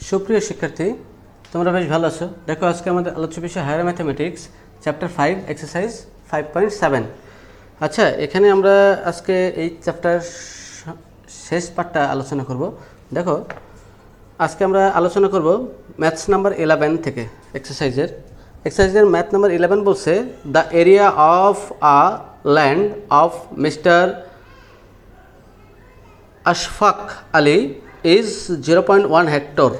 সুপ্রিয় শিক্ষার্থী, তোমরা বেশ ভালো আছো। দেখো, আজকে আমাদের আলোচ্য বিষয় হায়ার ম্যাথামেটিক্স চ্যাপ্টার 5 এক্সারসাইজ 5.7। আচ্ছা, এখানে আমরা আজকে এই চ্যাপ্টার শেষ পার্টটা আলোচনা করব। দেখো, আজকে আমরা আলোচনা করব ম্যাথস নাম্বার 11 থেকে। এক্সারসাইজের ম্যাথ নাম্বার 11 বলছে, the area of a land of mister Ashfaq Ali is 0.1 hectare.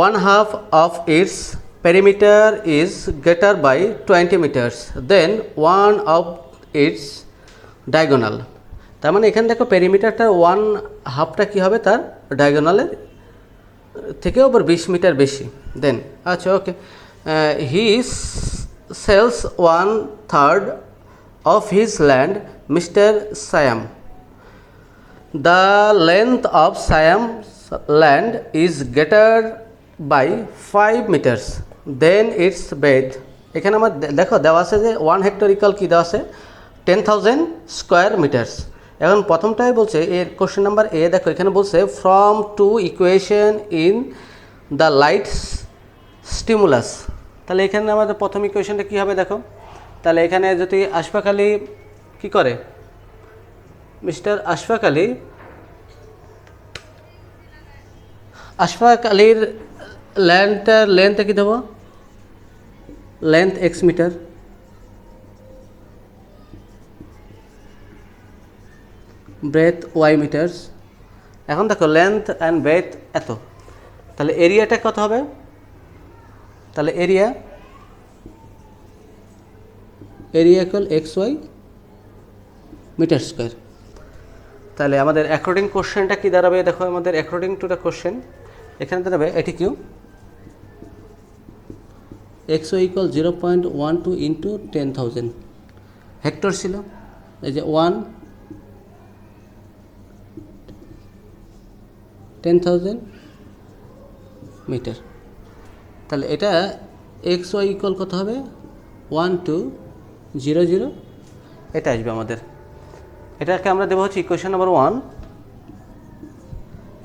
One half of its perimeter is greater by 20 meters than one of its diagonal. তার মানে এখানে দেখো, পেরিমিটারটা ওয়ান হাফটা কী হবে, তার ডায়াগোনালের থেকেও আবার 20 মিটার বেশি। দেন আচ্ছা, ওকে, he sells 1/3 of his land, Mr. Siam. The length of Siam's land is greater by 5 meters than its breadth. এখানে আমার দেখো দেওয়া আছে যে 1 হেক্টর ইকুয়াল কী দেওয়া আছে, 10,000 স্কোয়ার মিটার্স। এখন প্রথমটাই বলছে, এর কোশ্চেন নাম্বার এ, দেখো এখানে বলছে from two equation in the light stimulus. তাহলে এখানে আমাদের প্রথম ইকুয়েশনটা কী হবে দেখো। তাহলে এখানে যদি আশফাক আলী কী করে, মিস্টার আশফাক আলীর ল্যান্ডটার লেন্থে কী দেবো, length x metre, breadth y metres. এখন দেখো লেন্থ অ্যান্ড ব্রেথ এত, তাহলে এরিয়াটা কত হবে, তাহলে area equal x y metre square. তাহলে আমাদের অ্যাকর্ডিং কোশ্চেনটা কী দাঁড়াবে দেখো, আমাদের অ্যাকর্ডিং টু দ্য কোশ্চেন এখানে দাঁড়াবে A T Q, x y equal 0.12 into 10,000 hectare ছিল, এই যে 10,000 মিটার। তাহলে এটা এক্স ওয়াই ইকুয়াল কত হবে, 1200, এটা আসবে আমাদের। এটাকে আমরা দেবো হচ্ছে ইকুয়েশন নাম্বার 1।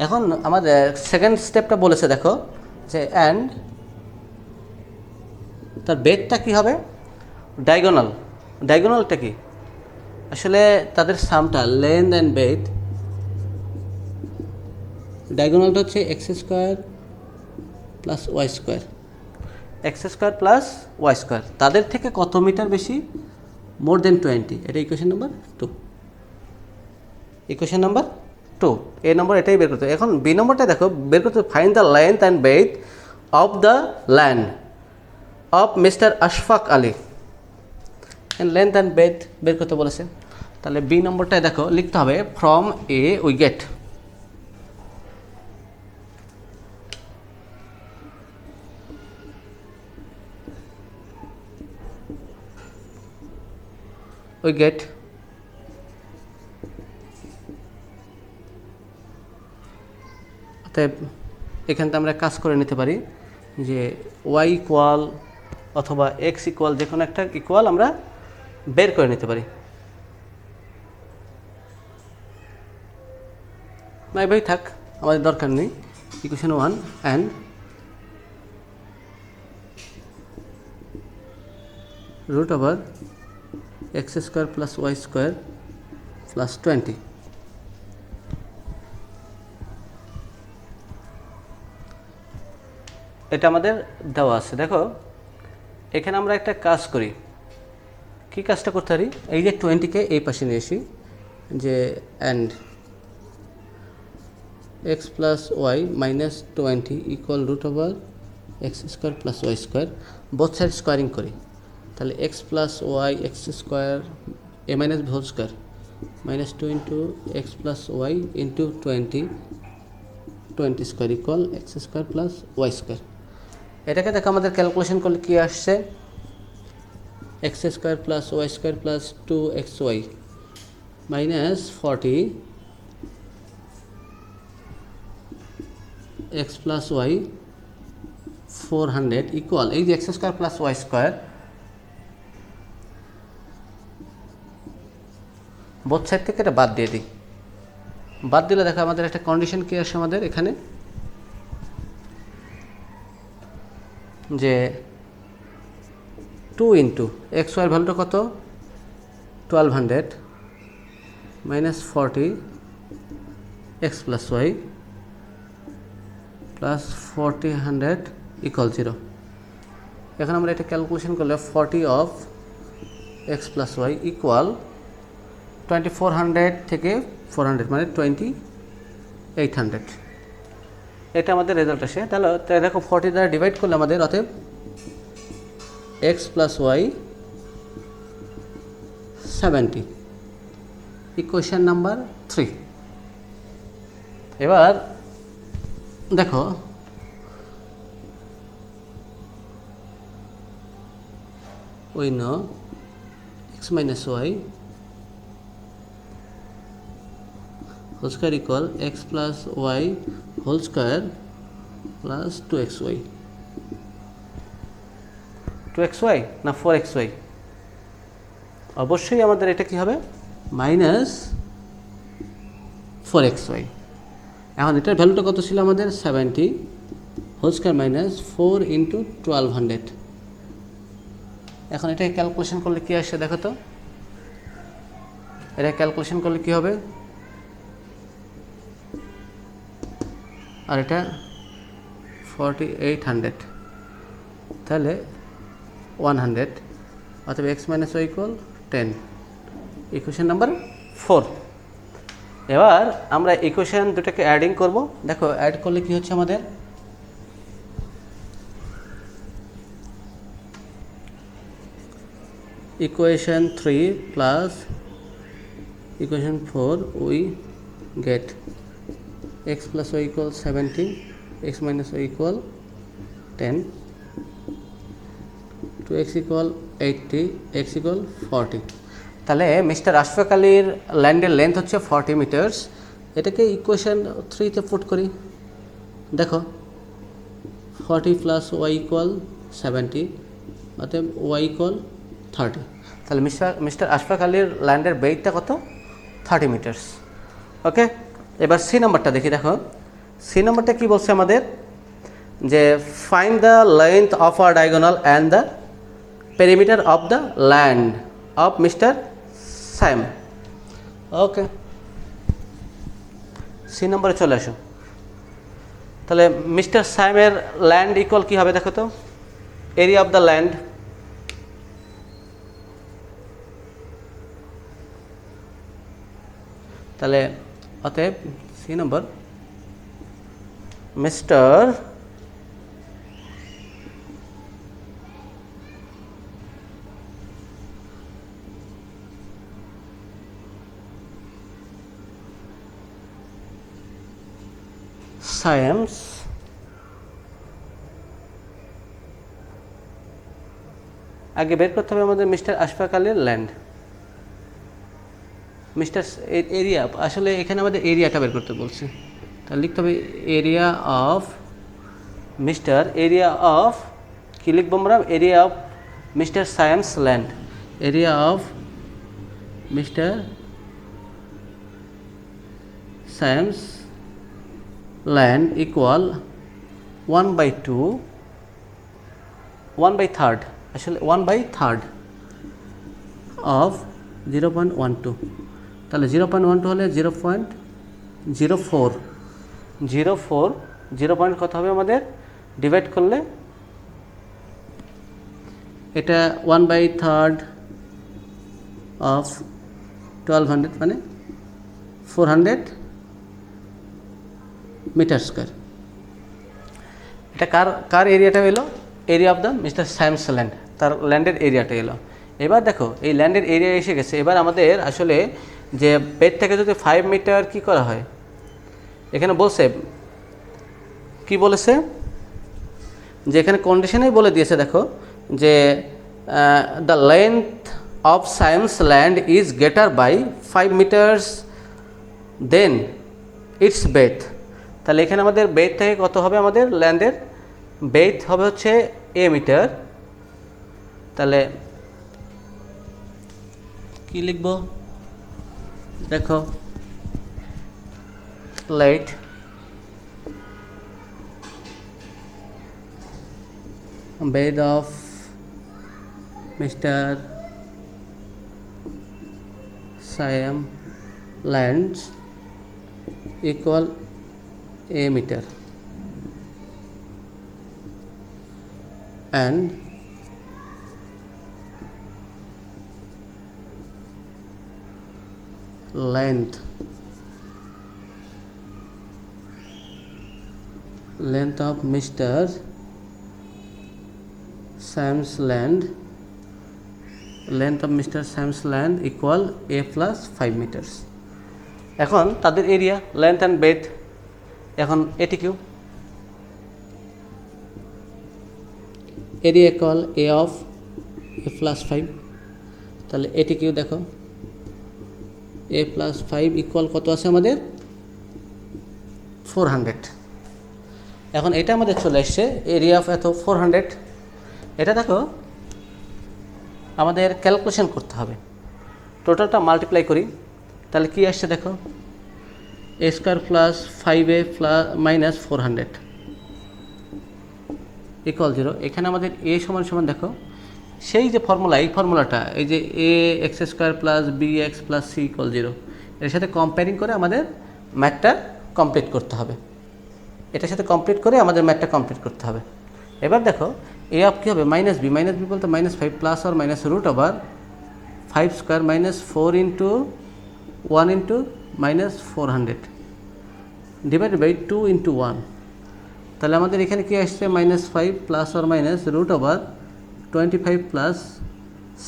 এখন আমাদের সেকেন্ড স্টেপটা বলেছে দেখো যে অ্যান্ড তার বেদটা কী হবে, ডায়াগোনালটা কি, আসলে তাদের সামটা লেন্থ অ্যান্ড বেদ, ডায়াগোনালটা হচ্ছে x square plus y square, x square plus y square, তাদের থেকে কত মিটার বেশি, মোর দেন 20। এটা equation number 2। Equation number 2, A number এটাই বের করতে। এখন বি নম্বরটা দেখো বের করতে, find the length and breadth of the land of mister Ashfaq Ali. Length and breadth বের করতে বলেছে। তাহলে বি নম্বরটায় দেখো লিখতে হবে, ফ্রম এ উই গেট, অতএব এখান থেকে আমরা কাজ করে নিতে পারি যে ওয়াই ইকুয়াল অথবা এক্স ইকুয়াল, যে কোনো একটা ইকুয়াল আমরা বের করে নিতে পারি। না ভাই থাক, আমাদের দরকার নেই। Equation 1 and root over x square plus y square plus 20। এটা আমাদের দেওয়া আছে। দেখো এখানে আমরা একটা কাজ করি, কি কাজটা করতে পারি, এই যে 20কে এই পাশে নিয়ে আসি, যে and x plus y minus 20 equal root over x square plus y square, both side squaring করি। তাহলে x plus y x square a minus b whole square minus 2 into x plus y into 20 square equal x square plus y square. এটাকে দেখো আমাদের calculation করলে কী আসছে, x square plus y square plus 2xy minus 40 x plus y 400 equal, এই যে x square plus y square both side থেকে এটা বাদ দিয়ে দিই। বাদ দিলে দেখো আমাদের একটা কন্ডিশন কি আসে, আমাদের এখানে যে 2 ইন্টু এক্স ওয়াইয়ের ভ্যালুটা কত 1200 minus 40 x plus y plus 40 equal 0। এখন আমরা এটা ক্যালকুলেশন করলে 40 of x plus y equal 2400 থেকে 400 মানে 2800। এটা আমাদের রেজাল্ট আসে। তাহলে দেখো 40 দ্বারা ডিভাইড করলে আমাদের অতএব x plus y 70 equation number 3। এবার দেখো we know x minus y whole square equal x plus y whole square plus 2xy 2xy না 4xy, অবশ্যই আমাদের এটা কি হবে মাইনাস 4xy। এখন এটার ভ্যালুটা কত ছিল আমাদের 70 হোল স্কয়ার মাইনাস 4 ইন্টু 1200। এখন এটা ক্যালকুলেশন করলে কি আসে দেখো তো, এটা ক্যালকুলেশন করলে কি হবে, আর এটা 4800 তাহলে 100 অথবা x minus y equal 10 equation number 4। এবার আমরা ইকুয়েশন দুটাকে অ্যাডিং করব। দেখো অ্যাড করলে কি হচ্ছে আমাদের equation 3 plus equation 4 we get x plus y equal 70 x minus y equal 10 2x equal 80 x equal 40। তাহলে মিস্টার আশফাক আলীর ল্যান্ডের লেন্থ হচ্ছে 40 মিটার্স। এটাকে ইকুয়েশন 3 তে পুট করি। দেখো 40 প্লাস ওয়াই ইকুয়াল 70 অতএব ওয়াই ইকুয়াল 30। তাহলে মিস্টার আশফাক আলীর ল্যান্ডের বেইটটা কত 30 মিটার্স। ওকে, এবার সি নাম্বারটা দেখি। দেখো সি নাম্বারটা কি বলছে আমাদের, যে find the length of a diagonal and the perimeter of the land of mister Sam. Okay, C নম্বরে চলে আসো। তাহলে মিস্টার স্যামের ল্যান্ড ইকুয়াল কী হবে দেখো তো, এরিয়া অফ দ্য ল্যান্ড তাহলে অতএব সি নম্বর মিস্টার সায়েন্স আগে বের করতে হবে আমাদের মিস্টার আশফাক আলীর ল্যান্ড। মিস্টার এরিয়া, আসলে এখানে আমাদের এরিয়াটা বের করতে বলছে, তাহলে লিখতে হবে area of mister, area of কি লিখবো আমরা, area of mister science land, area of mister science land equal 1/2 1/3 আসলে 1/3 অফ 0.12। তাহলে 0.12 হলে 0.04 0 পয়েন্ট কত হবে আমাদের ডিভাইড করলে, এটা 1/3 অফ 1200 মানে 400 মিটার স্কোয়ার। এটা কার এরিয়াটা এলো, area of the mister Sam's land, তার ল্যান্ডের এরিয়াটা এলো। এবার দেখো এই ল্যান্ডের এরিয়া এসে গেছে। এবার আমাদের আসলে যে বেড থেকে যদি 5 মিটার কি করা হয়, এখানে বলছে কি বলেছে, যে এখানে কন্ডিশনেই বলে দিয়েছে দেখো যে the length of science land is greater by 5 metres than its breadth. তাহলে এখানে আমাদের বেথ থেকে কত হবে, আমাদের ল্যান্ডের বেথ হবে হচ্ছে এ মিটার। তাহলে কি লিখব দেখো, bed of Mr. Siam lands equal a meter and length of Mr. Sam's land equal a plus 5 meters. এখন তাদের এরিয়া লেন্থ অ্যান্ড বেড এখন A T Q area equal A of A plus 5 তাহলে এটি Q দেখো এ plus 5 equal কত আছে আমাদের 400 এখন এটা আমাদের চলে আসছে এরিয়া অফ এত 400 এটা দেখো আমাদের ক্যালকুলেশন করতে হবে টোটালটা মাল্টিপ্লাই করি তাহলে কি আসছে দেখো a square plus 5a plus minus 400 equal 0 এখানে আমাদের এ সমান সমান দেখো সেই যে ফর্মুলা এই ফর্মুলাটা এই যে a x square plus b x plus c equal 0 এর সাথে কম্পেয়ারিং করে আমাদের ম্যাথটা কমপ্লিট করতে হবে এটার সাথে কমপ্লিট করে আমাদের ম্যাথটা কমপ্লিট করতে হবে এবার দেখো এ অফ কী হবে মাইনাস বি বলতে মাইনাস 5 প্লাস আর minus root over 5 square minus 4 into 1 into minus 400 divided by 2 into 1 তাহলে আমাদের এখানে কি আসছে মাইনাস 5 প্লাস আর minus root over 25 plus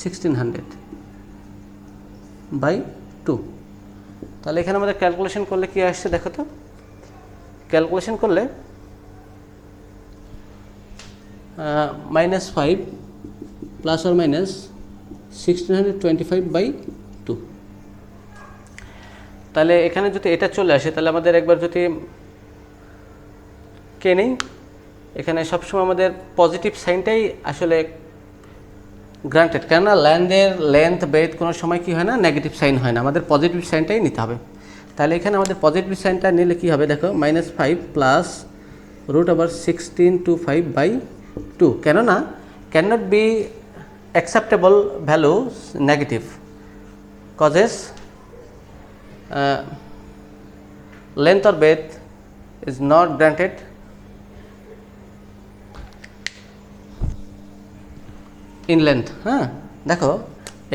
1600 by 2 তাহলে এখানে আমাদের ক্যালকুলেশন করলে কি আসছে দেখো তো ক্যালকুলেশন করলে মাইনাস 5 প্লাস আর মাইনাস 1625 বাই 2 তাহলে এখানে যদি এটা চলে আসে তাহলে আমাদের একবার যদি কে নেই এখানে সবসময় আমাদের পজিটিভ সাইনটাই আসলে গ্রান্টেড কেননা ল্যান্ডের লেন্থ বেড কোনো সময় কি হয় না নেগেটিভ সাইন হয় না আমাদের পজিটিভ সাইনটাই নিতে হবে তাহলে এখানে আমাদের পজিটিভ সাইনটা নিলে কি হবে দেখো minus 5 plus root over 1625 by 2 কেননা can not be acceptable value negative causes length or breadth is not granted in length হ্যাঁ দেখো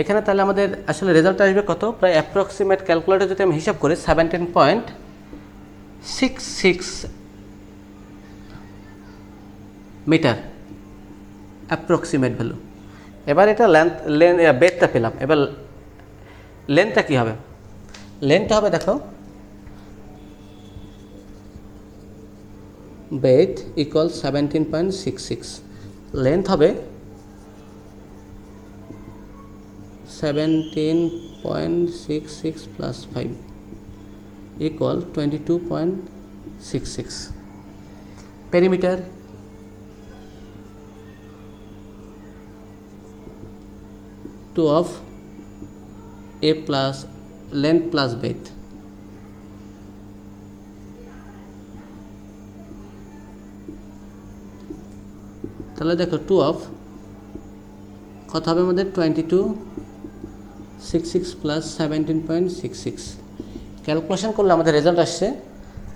এখানে তাহলে আমাদের আসলে রেজাল্ট আসবে কত প্রায় অ্যাপ্রক্সিমেট ক্যালকুলেটর যদি আমি হিসাব করি 17.66 মিটার অ্যাপ্রক্সিমেট ভ্যালু এবার এটা বেডটা পেলাম এবার লেন্থটা কী হবে লেন্থটা হবে দেখো বেড ইকুয়াল 17.66 লেন্থ হবে 17.66 plus 5 equal 22.66 perimeter of a plus length plus breadth তাহলে দেখো 2 of কত হবে আমাদের 22.66 প্লাস 17.66 ক্যালকুলেশন করলে আমাদের রেজাল্ট আসছে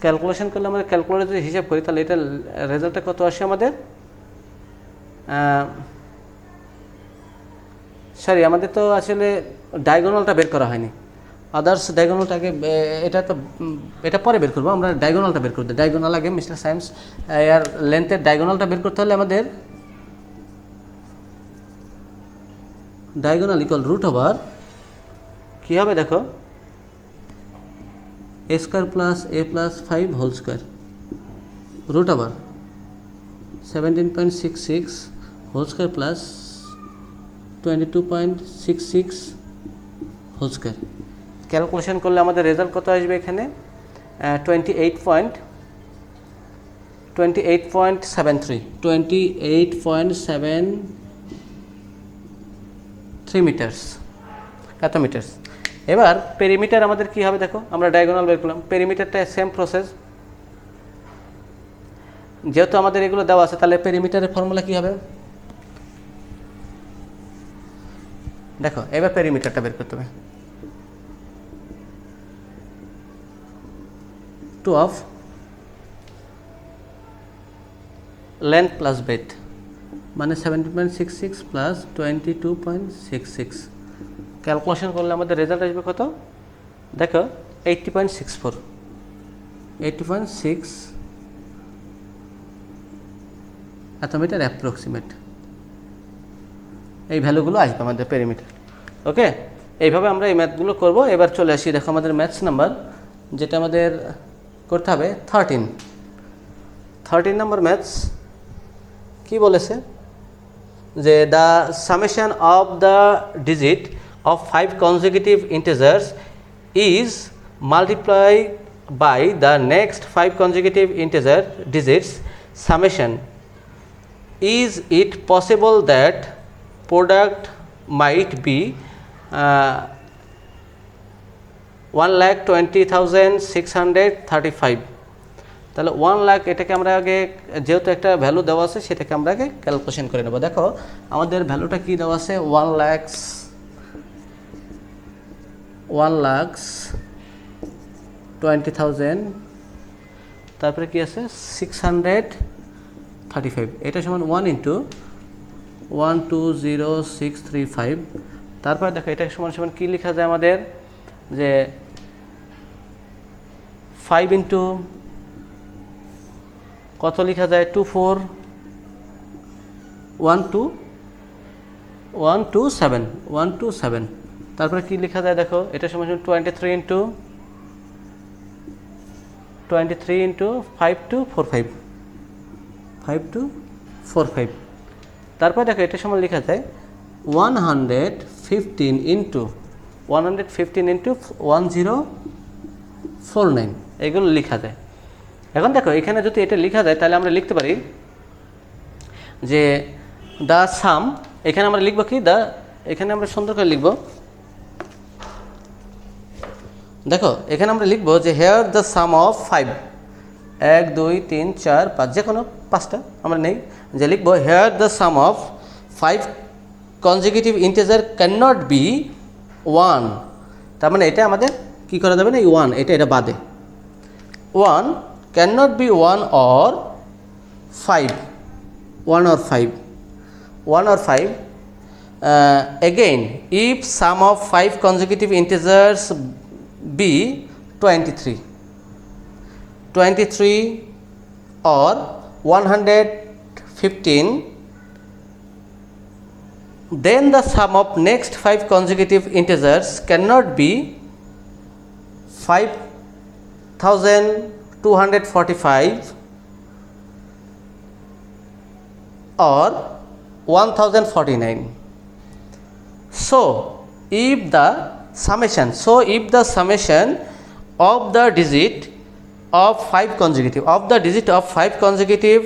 ক্যালকুলেশন করলে আমাদের ক্যালকুলেটর যদি হিসাব করি তাহলে এটা রেজাল্টটা কত আসে আমাদের সরি আমাদের তো আসলে ডায়াগোনালটা বের করা হয়নি আদার্স ডায়াগোনালটাকে এটা পরে বের করবো আমরা ডায়াগোনালটা বের করতে ডায়াগোনাল আগে মিস্টার সায়েন্স এর লেন্থের ডায়াগোনালটা বের করতে হলে আমাদের ডায়াগোনাল ইকুয়াল রুট ওভার কী হবে দেখো a square plus a plus 5 whole square root over 17.66 whole square plus 22.66 whole square calculation করলে আমাদের রেজাল্ট কত আসবে এখানে 28.73 মিটার্স কত মিটার্স এবার পেরিমিটার আমাদের কি হবে দেখো আমরা ডায়াগোনাল বের করলাম পেরিমিটারটা সেম প্রসেস যেহেতু আমাদের এগুলো দেওয়া আছে তাহলে পেরিমিটারের ফর্মুলা কি হবে দেখো এবার পেরিমিটারটা বের করতে হবে। 2 of length plus breadth মানে 17.66 প্লাস 22.66, ক্যালকুলেশন করলে আমাদের রেজাল্ট আসবে কত দেখো 80.64, 80.6 এত মিটার অ্যাপ্রক্সিমেট, এই ভ্যালুগুলো আসবে আমাদের পেরিমিটার। ওকে, এইভাবে আমরা এই ম্যাথগুলো করব। এবার চলে আসি, দেখো আমাদের ম্যাথস নাম্বার যেটা আমাদের করতে হবে 13 নম্বর ম্যাথস কি বলেছে যে the summation of the digit of 5 consecutive integers is multiplied by the next 5 consecutive integer digits summation. Is it possible that product might be 1,20,635? তাহলে 1 লাখ এটাকে আমরা আগে যেহেতু একটা ভ্যালু দেওয়া আছে সেটাকে আমরা আগে ক্যালকুলেশন করে নেব। দেখো আমাদের ভ্যালুটা কি দেওয়া আছে 1,20,000, তারপরে কি আছে 635, এটা সমান 1 × 1,20,635। তারপরে দেখো এটা সমান সমান কি লেখা যায় আমাদের যে 5 × কত লেখা যায় 127, তারপরে কি লেখা যায় দেখো এটা সমান সমান 23 × 5245, তারপরে দেখো এটা সমান লেখা যায় 115 × 1049, এগুলো লেখা যায়। এখন দেখো এখানে যদি এটা লেখা যায় তাহলে আমরা লিখতে পারি যে দ্য সাম, এখানে আমরা লিখব কি এখানে আমরা সুন্দর করে লিখব, দেখো এখানে আমরা লিখব যে হেয়ার দ্য সাম অফ 5, 1 2 3 4 5, যে কোনো 5টা আমরা নেই, যে লিখব here the sum of 5 consecutive integer cannot be 1, তার মানে এটা আমাদের কি করা যাবে না, এই 1 এটা বাদে 1 cannot be 1 or 5, 1 or 5. Again, if sum of 5 consecutive integers be 23 or 115, then the sum of next 5 consecutive integers cannot be 5,245 or 1,049. So if the summation of the digit of 5 consecutive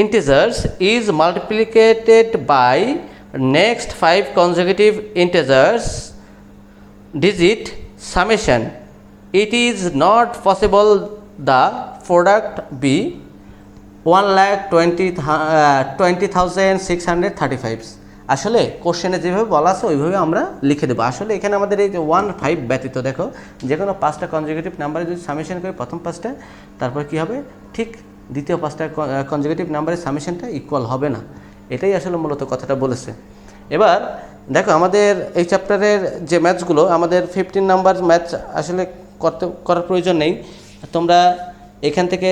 integers is multiplied by next 5 consecutive integers digit summation, it is not possible the product be 1,20,635. আসলে কোশ্চেনে যেভাবে বলা আছে ওইভাবে আমরা লিখে দেবো। আসলে এখানে আমাদের এই যে 1 5 ব্যতীত দেখো যে কোনো 5টা কনজিকিউটিভ নাম্বারে যদি সামেশন করি প্রথম 5টা, তারপর কি হবে ঠিক দ্বিতীয় 5টা কনজিকিউটিভ নাম্বারের সামেশনটা ইকুয়াল হবে না, এটাই আসলে মূলত কথাটা বলেছে। এবার দেখো আমাদের এই চ্যাপ্টারের যে ম্যাথসগুলো, আমাদের 15 নাম্বার ম্যাথ আসলে করার প্রয়োজন নেই, তোমরা এখান থেকে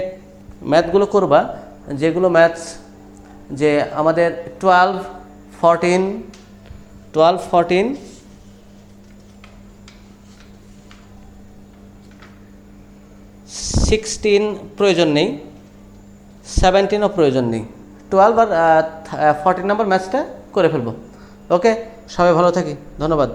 ম্যাথগুলো করবা যেগুলো ম্যাথস যে আমাদের 12, 14, 16 প্রয়োজন নেই, 17ও প্রয়োজন নেই, 12 আর 14 নাম্বার ম্যাথসটা করে ফেলবো। ওকে, সবাই ভালো থাকি, ধন্যবাদ।